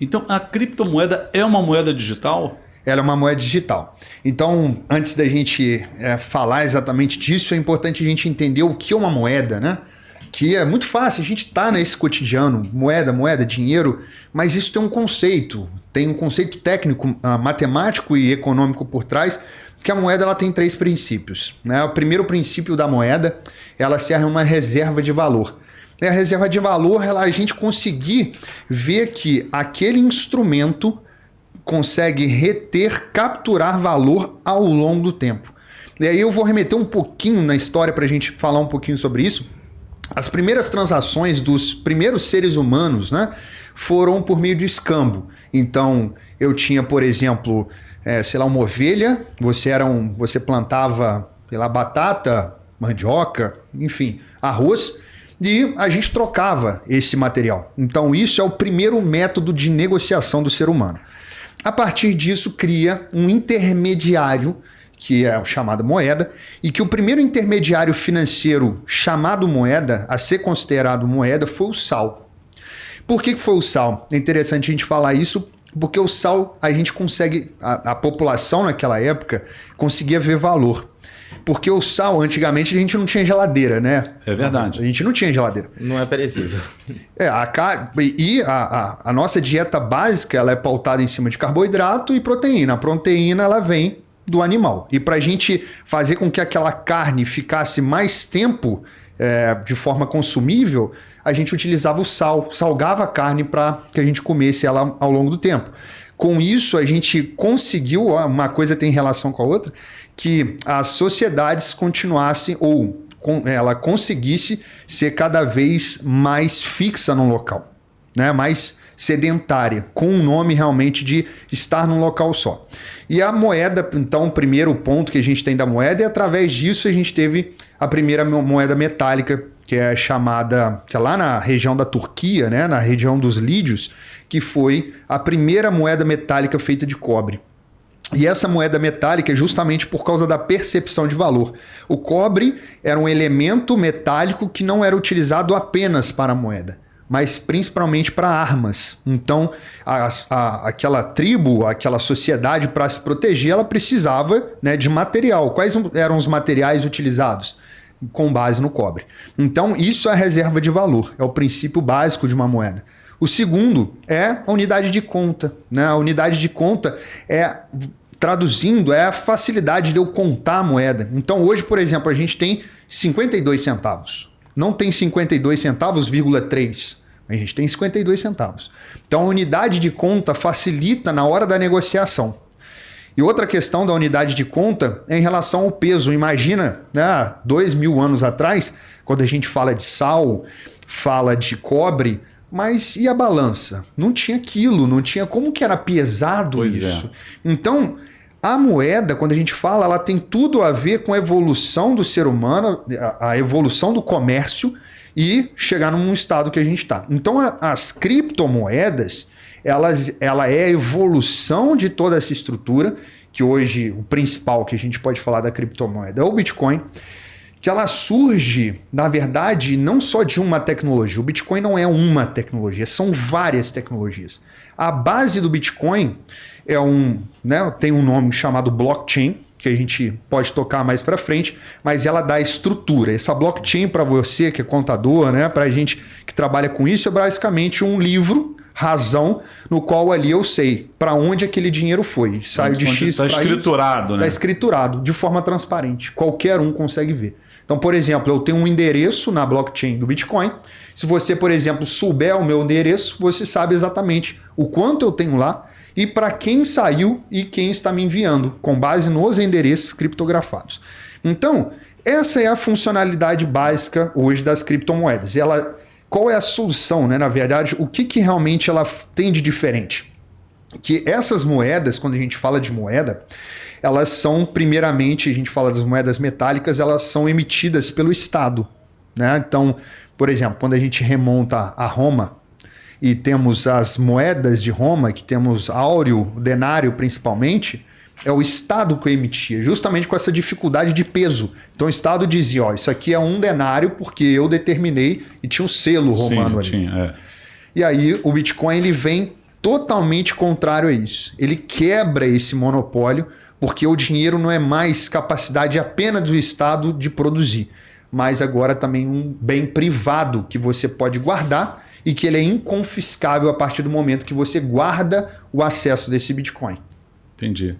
Então, a criptomoeda é uma moeda digital? Ela é uma moeda digital. Então, antes da gente falar exatamente disso, é importante a gente entender o que é uma moeda, né? Que é muito fácil, a gente está nesse cotidiano, moeda, dinheiro, mas isso tem um conceito técnico, matemático e econômico por trás, que a moeda ela tem 3 princípios. Né? O primeiro princípio da moeda, ela serve uma reserva de valor. E a reserva de valor, a gente conseguir ver que aquele instrumento consegue capturar valor ao longo do tempo. E aí eu vou remeter um pouquinho na história para a gente falar um pouquinho sobre isso. As primeiras transações dos primeiros seres humanos, né, foram por meio de escambo. Então, eu tinha, por exemplo, uma ovelha, você plantava, batata, mandioca, enfim, arroz, e a gente trocava esse material. Então, isso é o primeiro método de negociação do ser humano. A partir disso, cria um intermediário, que é o chamado moeda, e que o primeiro intermediário financeiro chamado moeda, a ser considerado moeda, foi o sal. Por que foi o sal? É interessante a gente falar isso, porque o sal a gente consegue, a população naquela época conseguia ver valor. Porque o sal, antigamente, a gente não tinha geladeira, né? É verdade. A gente não tinha geladeira. Não é perecível. A nossa dieta básica ela é pautada em cima de carboidrato e proteína. A proteína ela vem do animal. E para a gente fazer com que aquela carne ficasse mais tempo de forma consumível, a gente utilizava o sal, salgava a carne para que a gente comesse ela ao longo do tempo. Com isso, a gente conseguiu, uma coisa tem relação com a outra, que as sociedades continuassem ou ela conseguisse ser cada vez mais fixa num local, né? Mais sedentária, com um nome realmente de estar num local só. E a moeda, então, o primeiro ponto que a gente tem da moeda, e através disso a gente teve a primeira moeda metálica, que é chamada, que é lá na região da Turquia, né? Na região dos Lídios, que foi a primeira moeda metálica feita de cobre. E essa moeda metálica é justamente por causa da percepção de valor. O cobre era um elemento metálico que não era utilizado apenas para a moeda, mas principalmente para armas. Então, aquela tribo, aquela sociedade, para se proteger, ela precisava, né, de material. Quais eram os materiais utilizados? Com base no cobre. Então, isso é a reserva de valor, é o princípio básico de uma moeda. O segundo é a unidade de conta, né? A unidade de conta traduzindo, é a facilidade de eu contar a moeda. Então, hoje, por exemplo, a gente tem 52 centavos. Não tem 52 centavos, 3. A gente tem 52 centavos. Então, a unidade de conta facilita na hora da negociação. E outra questão da unidade de conta é em relação ao peso. Imagina, né, 2000 anos atrás, quando a gente fala de sal, fala de cobre, mas e a balança? Não tinha quilo, não tinha como que era pesado pois isso. É. Então, a moeda, quando a gente fala, ela tem tudo a ver com a evolução do ser humano, a evolução do comércio e chegar num estado que a gente está. Então, as criptomoedas, ela é a evolução de toda essa estrutura, que hoje o principal que a gente pode falar da criptomoeda é o Bitcoin, que ela surge, na verdade, não só de uma tecnologia. O Bitcoin não é uma tecnologia, são várias tecnologias. A base do Bitcoin tem um nome chamado blockchain, que a gente pode tocar mais para frente, mas ela dá estrutura. Essa blockchain, para você que é contador, né, para a gente que trabalha com isso, é basicamente um livro, razão, no qual ali eu sei para onde aquele dinheiro foi. Saiu de X para Y. Está escriturado, né? Está escriturado, de forma transparente. Qualquer um consegue ver. Então, por exemplo, eu tenho um endereço na blockchain do Bitcoin. Se você, por exemplo, souber o meu endereço, você sabe exatamente o quanto eu tenho lá e para quem saiu e quem está me enviando, com base nos endereços criptografados. Então, essa é a funcionalidade básica hoje das criptomoedas. Qual é a solução, né? Na verdade, o que realmente ela tem de diferente? Que essas moedas, quando a gente fala de moeda, elas são, primeiramente, a gente fala das moedas metálicas, elas são emitidas pelo Estado, né? Então, por exemplo, quando a gente remonta a Roma e temos as moedas de Roma, que temos áureo, denário principalmente, é o Estado que emitia, justamente com essa dificuldade de peso. Então o Estado dizia, isso aqui é um denário porque eu determinei e tinha um selo romano ali. Tinha. E aí o Bitcoin ele vem totalmente contrário a isso. Ele quebra esse monopólio, porque o dinheiro não é mais capacidade apenas do Estado de produzir, mas agora também um bem privado que você pode guardar e que ele é inconfiscável a partir do momento que você guarda o acesso desse Bitcoin. Entendi.